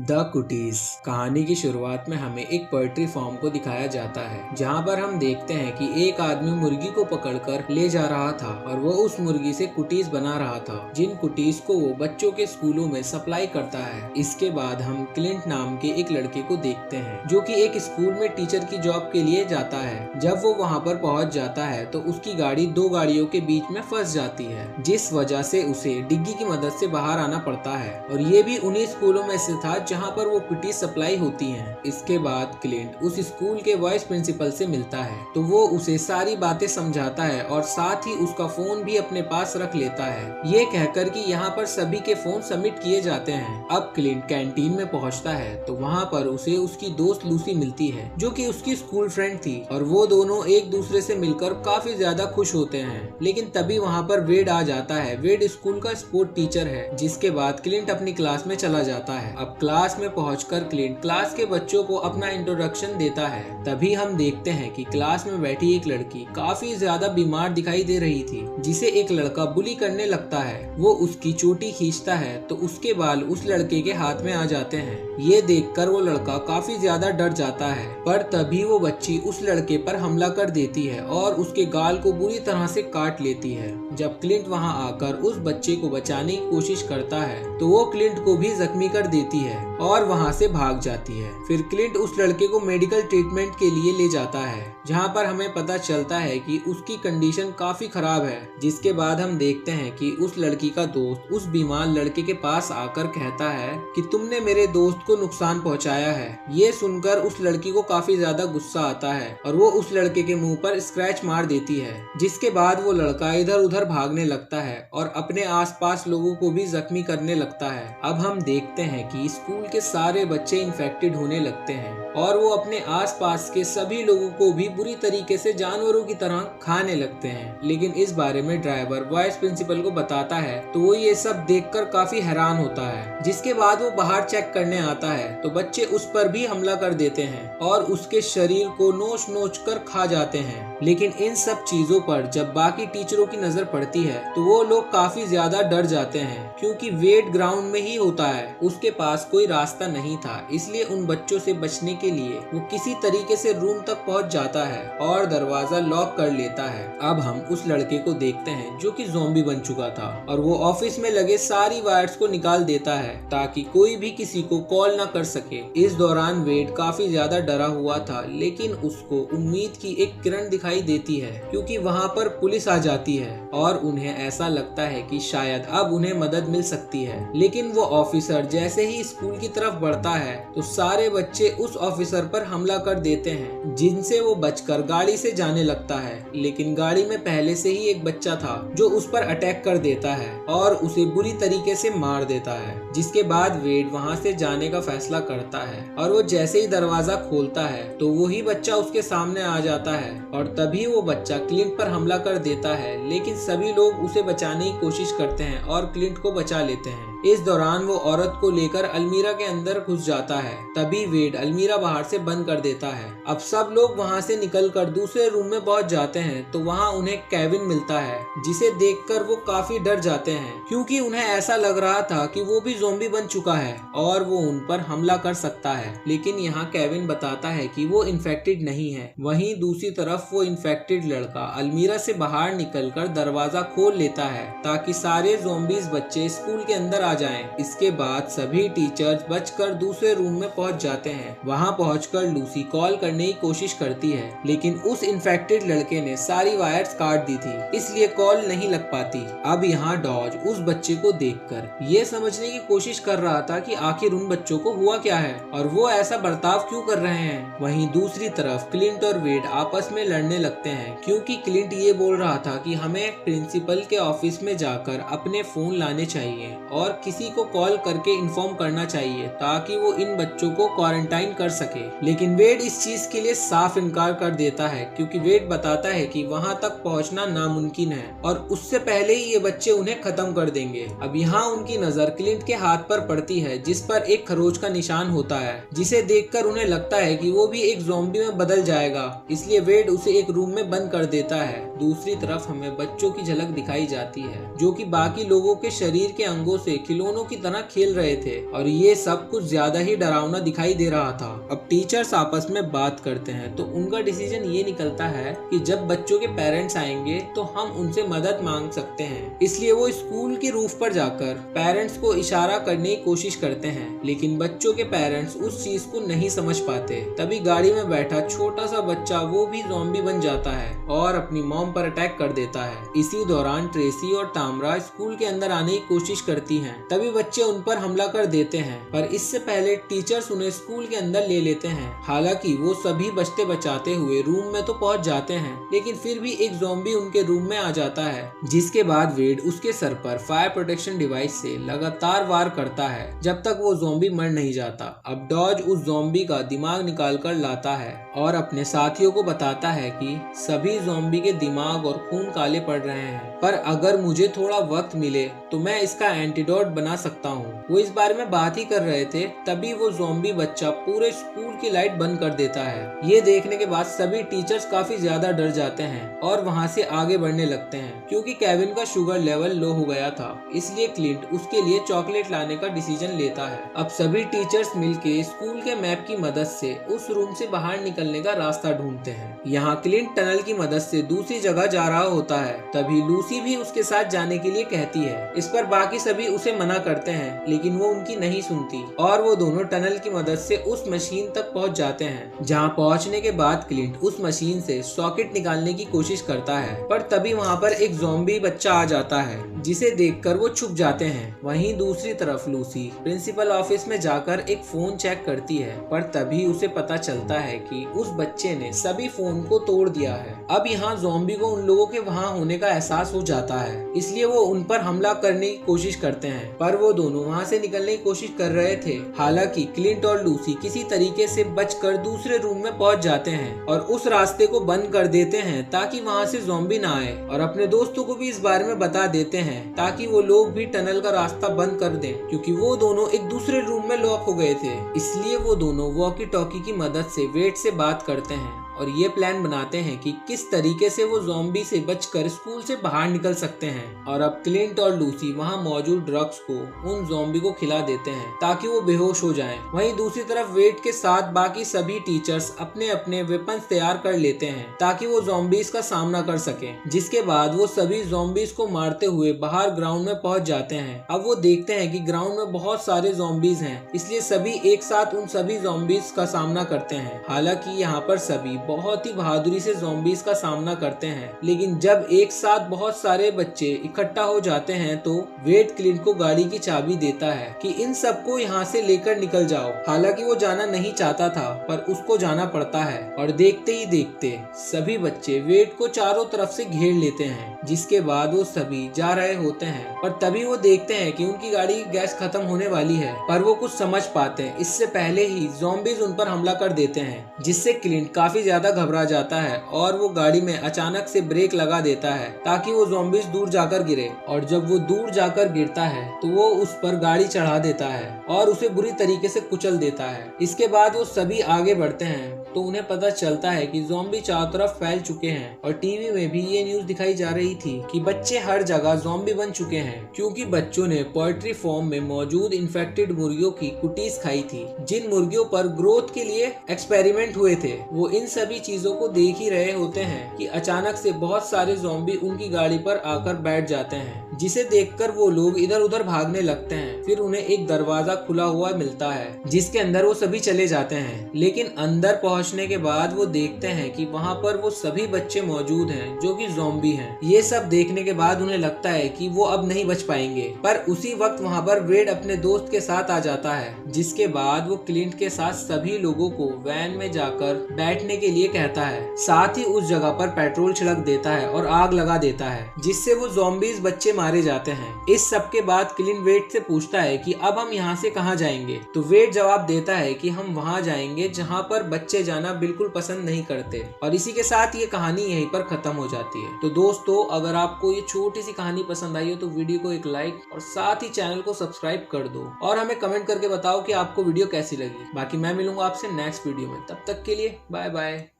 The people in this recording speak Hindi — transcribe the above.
द कुटीज कहानी की शुरुआत में हमें एक पोल्ट्री फार्म को दिखाया जाता है, जहां पर हम देखते हैं कि एक आदमी मुर्गी को पकड़कर ले जा रहा था और वो उस मुर्गी से कुटीज बना रहा था, जिन कुटीज को वो बच्चों के स्कूलों में सप्लाई करता है। इसके बाद हम क्लिंट नाम के एक लड़के को देखते हैं, जो कि एक स्कूल में टीचर की जॉब के लिए जाता है। जब वो वहां पर पहुंच जाता है तो उसकी गाड़ी दो गाड़ियों के बीच में फंस जाती है, जिस वजह से उसे डिग्गी की मदद से बाहर आना पड़ता है। और ये भी उन्हीं स्कूलों में से था जहां पर वो कुटीज सप्लाई होती हैं। इसके बाद क्लिंट उस स्कूल के वाइस प्रिंसिपल से मिलता है, तो वो उसे सारी बातें समझाता है और साथ ही उसका फोन भी अपने पास रख लेता है, ये कहकर कि यहाँ पर सभी के फोन सबमिट किए जाते हैं। अब क्लिंट कैंटीन में पहुँचता है तो वहाँ पर उसे उसकी दोस्त लूसी मिलती है, जो कि उसकी स्कूल फ्रेंड थी, और वो दोनों एक दूसरे से मिलकर काफी ज्यादा खुश होते हैं। लेकिन तभी वहाँ पर वेड आ जाता है। वेड स्कूल का स्पोर्ट टीचर है। जिसके बाद क्लिंट अपनी क्लास में चला जाता है। अब क्लास में पहुंचकर क्लिंट क्लास के बच्चों को अपना इंट्रोडक्शन देता है। तभी हम देखते हैं कि क्लास में बैठी एक लड़की काफी ज्यादा बीमार दिखाई दे रही थी, जिसे एक लड़का बुली करने लगता है। वो उसकी चोटी खींचता है तो उसके बाल उस लड़के के हाथ में आ जाते हैं। ये देखकर वो लड़का काफी ज्यादा डर जाता है, पर तभी वो बच्ची उस लड़के पर हमला कर देती है और उसके गाल को बुरी तरह से काट लेती है। जब क्लिंट वहां आकर उस बच्चे को बचाने की कोशिश करता है तो वो क्लिंट को भी जख्मी कर देती है और वहां से भाग जाती है। फिर क्लिंट उस लड़के को मेडिकल ट्रीटमेंट के लिए ले जाता है, जहां पर हमें पता चलता है कि उसकी कंडीशन काफी खराब है। जिसके बाद हम देखते हैं कि उस लड़की का दोस्त उस बीमार लड़के के पास आकर कहता है कि तुमने मेरे दोस्त को नुकसान पहुंचाया है। ये सुनकर उस लड़की को काफी ज्यादा गुस्सा आता है और वो उस लड़के के मुंह पर स्क्रैच मार देती है। जिसके बाद वो लड़का इधर उधर भागने लगता है और अपने आसपास लोगों को भी जख्मी करने लगता है। अब हम देखते हैं कि स्कूल के सारे बच्चे इन्फेक्टेड होने लगते हैं और वो अपने आसपास के सभी लोगों को भी बुरी तरीके से जानवरों की तरह खाने लगते हैं। लेकिन इस बारे में ड्राइवर वाइस प्रिंसिपल को बताता है तो वो ये सब देखकर काफी हैरान होता है। जिसके बाद वो बाहर चेक करने आता है तो बच्चे उस पर भी हमला कर देते हैं और उसके शरीर को नोच नोच कर खा जाते हैं। लेकिन इन सब चीजों पर जब बाकी टीचरों की नजर पड़ती है तो वो लोग काफी ज्यादा डर जाते हैं, क्योंकि वेड ग्राउंड में ही होता है। उसके पास कोई रास्ता नहीं था, इसलिए उन बच्चों से बचने के लिए वो किसी तरीके से रूम तक पहुंच जाता है और दरवाजा लॉक कर लेता है। अब हम उस लड़के को देखते हैं जो कि ज़ॉम्बी बन चुका था और वो ऑफिस में लगे सारी वायर्स को निकाल देता है ताकि कोई भी किसी को कॉल ना कर सके। इस दौरान वेड काफी ज्यादा डरा हुआ था, लेकिन उसको उम्मीद की एक किरण दिखाई देती है, क्योंकि वहाँ पर पुलिस आ जाती है और उन्हें ऐसा लगता है कि शायद अब उन्हें मदद मिल सकती है। लेकिन वो ऑफिसर जैसे ही स्कूल की तरफ बढ़ता है तो सारे बच्चे उस ऑफिसर पर हमला कर देते हैं, जिनसे वो बचकर गाड़ी से जाने लगता है। लेकिन गाड़ी में पहले से ही एक बच्चा था जो उस पर अटैक कर देता है और उसे बुरी तरीके से मार देता है। जिसके बाद वेड वहाँ से जाने का फैसला करता है और वो जैसे ही दरवाजा खोलता है तो वही बच्चा उसके सामने आ जाता है और तभी वो बच्चा क्लिंट पर हमला कर देता है। लेकिन सभी लोग उसे बचाने की कोशिश करते हैं और क्लिंट को बचा लेते हैं। इस दौरान वो औरत को लेकर अलमीरा के अंदर घुस जाता है। तभी वेड अलमीरा बाहर से बंद कर देता है। अब सब लोग वहाँ से निकलकर दूसरे रूम में पहुँच जाते हैं तो वहाँ उन्हें केविन मिलता है, जिसे देखकर वो काफी डर जाते हैं, क्योंकि उन्हें ऐसा लग रहा था कि वो भी ज़ॉम्बी बन चुका है और वो उन पर हमला कर सकता है। लेकिन यहाँ केविन बताता है कि वो इन्फेक्टेड नहीं है। वहीं दूसरी तरफ वो इन्फेक्टेड लड़का अलमीरा से बाहर निकलकर दरवाजा खोल लेता है ताकि सारे ज़ॉम्बीज बच्चे स्कूल के अंदर आ जाएं। इसके बाद सभी टीचर्स बचकर दूसरे रूम में पहुंच जाते हैं। वहां पहुंचकर लूसी कॉल करने की कोशिश करती है, लेकिन उस इन्फेक्टेड लड़के ने सारी वायर्स काट दी थी, इसलिए कॉल नहीं लग पाती। अब यहाँ डॉज उस बच्चे को देखकर ये समझने की कोशिश कर रहा था कि आखिर उन बच्चों को हुआ क्या है और वो ऐसा बर्ताव क्यों कर रहे हैं। वहीं दूसरी तरफ क्लिंट और वेड आपस में लड़ने लगते हैं, क्योंकि क्लिंट ये बोल रहा था कि हमें प्रिंसिपल के ऑफिस में जाकर अपने फोन लाने चाहिए और किसी को कॉल करके इन्फॉर्म करना चाहिए ताकि वो इन बच्चों को क्वारंटाइन कर सके। लेकिन वेड इस चीज के लिए साफ इनकार कर देता है, क्योंकि वेड बताता है कि वहां तक पहुंचना नामुमकिन है और उससे पहले ही ये बच्चे उन्हें खत्म कर देंगे। अब यहाँ उनकी नजर क्लिंट के हाथ पर पड़ती है, जिस पर एक खरोच का निशान होता है, जिसे देखकर उन्हें लगता है कि वो भी एक ज़ॉम्बी में बदल जाएगा, इसलिए वेड उसे एक रूम में बंद कर देता है। दूसरी तरफ हमें बच्चों की झलक दिखाई जाती है, जो कि बाकी लोगों के शरीर के अंगों से खिलौनों की तरह खेल रहे थे और ये सब कुछ ज्यादा ही डरावना दिखाई दे रहा था। अब टीचर्स आपस में बात करते हैं तो उनका डिसीजन ये निकलता है कि जब बच्चों के पेरेंट्स आएंगे तो हम उनसे मदद मांग सकते हैं। इसलिए वो स्कूल की रूफ पर जाकर पेरेंट्स को इशारा करने की कोशिश करते हैं, लेकिन बच्चों के पेरेंट्स उस चीज को नहीं समझ पाते। तभी गाड़ी में बैठा छोटा सा बच्चा वो भी ज़ॉम्बी बन जाता है और अपनी मॉम पर अटैक कर देता है। इसी दौरान ट्रेसी और तामरा स्कूल के अंदर आने की कोशिश करती हैं। तभी बच्चे उन पर हमला कर देते हैं, पर इससे पहले टीचर्स उन्हें स्कूल के अंदर ले लेते हैं। हालांकि वो सभी बचते बचाते हुए रूम में तो पहुंच जाते हैं, लेकिन फिर भी एक ज़ॉम्बी उनके रूम में आ जाता है, जिसके बाद वेड उसके सर पर फायर प्रोटेक्शन डिवाइस से लगातार वार करता है जब तक वो ज़ॉम्बी मर नहीं जाता। अब डॉज उस ज़ॉम्बी का दिमाग निकाल कर लाता है और अपने साथियों को बताता है कि सभी ज़ॉम्बी के दिमाग और खून काले पड़ रहे हैं, पर अगर मुझे थोड़ा वक्त मिले तो मैं इसका एंटीडोट बना सकता हूँ। वो इस बारे में बात ही कर रहे थे, तभी वो ज़ॉम्बी बच्चा पूरे स्कूल की लाइट बंद कर देता है। ये देखने के बाद सभी टीचर्स काफी ज्यादा डर जाते हैं और वहाँ से आगे बढ़ने लगते हैं, क्योंकि केविन का शुगर लेवल लो हो गया था। इसलिए क्लिंट उसके लिए चॉकलेट लाने का डिसीजन लेता है। अब सभी टीचर्स मिलके स्कूल के मैप की मदद से उस रूम से बाहर निकलने का रास्ता ढूंढते हैं। यहाँ क्लिंट टनल की मदद से दूसरी जगह जा रहा होता है, तभी लूसी भी उसके साथ जाने के लिए कहती है। इस पर बाकी सभी उसे मना करते हैं, लेकिन वो उनकी नहीं सुनती और वो दोनों टनल की मदद से उस मशीन तक पहुंच जाते हैं। जहां पहुंचने के बाद क्लिंट उस मशीन से सॉकेट निकालने की कोशिश करता है, पर तभी वहां पर एक ज़ॉम्बी बच्चा आ जाता है, जिसे देखकर वो छुप जाते हैं। वहीं दूसरी तरफ लूसी प्रिंसिपल ऑफिस में जाकर एक फोन चेक करती है, पर तभी उसे पता चलता है कि उस बच्चे ने सभी फोन को तोड़ दिया है। अब यहाँ ज़ॉम्बी को उन लोगों के वहाँ होने का एहसास हो जाता है, इसलिए वो उन पर हमला करने की कोशिश करते हैं, पर वो दोनों वहाँ से निकलने की कोशिश कर रहे थे। हालांकि क्लिंट और लूसी किसी तरीके से बचकर दूसरे रूम में पहुंच जाते हैं और उस रास्ते को बंद कर देते हैं ताकि वहां से ज़ॉम्बी ना आए, और अपने दोस्तों को भी इस बारे में बता देते हैं ताकि वो लोग भी टनल का रास्ता बंद कर दें, क्योंकि वो दोनों एक दूसरे रूम में लॉक हो गए थे। इसलिए वो दोनों वॉकी टॉकी की मदद से वेड से बात करते हैं और ये प्लान बनाते हैं कि किस तरीके से वो ज़ॉम्बी से बचकर स्कूल से बाहर निकल सकते हैं। और अब क्लिंट और लूसी वहाँ मौजूद ड्रग्स को उन ज़ॉम्बी को खिला देते हैं ताकि वो बेहोश हो जाएं। वहीं दूसरी तरफ वेड के साथ बाकी सभी टीचर्स अपने अपने वेपन्स तैयार कर लेते हैं ताकि वो ज़ॉम्बीज का सामना कर सकें, जिसके बाद वो सभी ज़ॉम्बीज को मारते हुए बाहर ग्राउंड में पहुंच जाते हैं। अब वो देखते हैं कि ग्राउंड में बहुत सारे ज़ॉम्बीज हैं, इसलिए सभी एक साथ उन सभी ज़ॉम्बीज का सामना करते हैं। हालांकि यहाँ पर सभी बहुत ही बहादुरी से ज़ॉम्बीज का सामना करते हैं, लेकिन जब एक साथ बहुत सारे बच्चे इकट्ठा हो जाते हैं तो वेड क्लिंट को गाड़ी की चाबी देता है कि इन सबको यहाँ से लेकर निकल जाओ। हालांकि वो जाना नहीं चाहता था, पर उसको जाना पड़ता है और देखते ही देखते सभी बच्चे वेड को चारों तरफ से घेर लेते हैं, जिसके बाद वो सभी जा रहे होते हैं। पर तभी वो देखते हैं कि उनकी गाड़ी की गैस खत्म होने वाली है, पर वो कुछ समझ पाते हैं इससे पहले ही ज़ॉम्बीज उन पर हमला कर देते हैं, जिससे क्लिंट काफी ज्यादा घबरा जाता है और वो गाड़ी में अचानक से ब्रेक लगा देता है ताकि वो ज़ॉम्बीज दूर जाकर गिरे। और जब वो दूर जाकर गिरता है तो वो उस पर गाड़ी चढ़ा देता है और उसे बुरी तरीके से कुचल देता है। इसके बाद वो सभी आगे बढ़ते हैं तो उन्हें पता चलता है कि ज़ॉम्बी चारों तरफ फैल चुके हैं और टीवी में भी ये न्यूज दिखाई जा रही थी कि बच्चे हर जगह ज़ॉम्बी बन चुके हैं, क्योंकि बच्चों ने पोल्ट्री फार्म में मौजूद इन्फेक्टेड मुर्गियों की कुटीज खाई थी, जिन मुर्गियों पर ग्रोथ के लिए एक्सपेरिमेंट हुए थे। वो इन सभी चीजों को देख ही रहे होते हैं कि अचानक से बहुत सारे ज़ॉम्बी उनकी गाड़ी पर आकर बैठ जाते हैं, जिसे देखकर वो लोग इधर उधर भागने लगते हैं। फिर उन्हें एक दरवाजा खुला हुआ मिलता है जिसके अंदर वो सभी चले जाते हैं, लेकिन अंदर पहुंचने के बाद वो देखते हैं कि वहां पर वो सभी बच्चे मौजूद हैं जो कि ज़ॉम्बी हैं। ये सब देखने के बाद उन्हें लगता है कि वो अब नहीं बच पाएंगे, पर उसी वक्त वहां पर वेड अपने दोस्त के साथ आ जाता है, जिसके बाद वो क्लिंट के साथ सभी लोगों को वैन में जाकर बैठने के लिए कहता है। साथ ही उस जगह पर पेट्रोल छिड़क देता है और आग लगा देता है, जिससे वो ज़ॉम्बीज बच्चे मारे जाते हैं। इस सब के बाद क्लिंट वेड से पूछता है कि अब हम यहाँ से कहाँ जाएंगे, तो वेड जवाब देता है कि हम वहाँ जाएंगे जहाँ पर बच्चे जाना बिल्कुल पसंद नहीं करते। और इसी के साथ ये कहानी यहीं पर खत्म हो जाती है। तो दोस्तों, अगर आपको ये छोटी सी कहानी पसंद आई हो तो वीडियो को एक लाइक और साथ ही चैनल को सब्सक्राइब कर दो और हमें कमेंट करके बताओ कि आपको वीडियो कैसी लगी। बाकी मैं मिलूंगा आपसे नेक्स्ट वीडियो में, तब तक के लिए बाय बाय।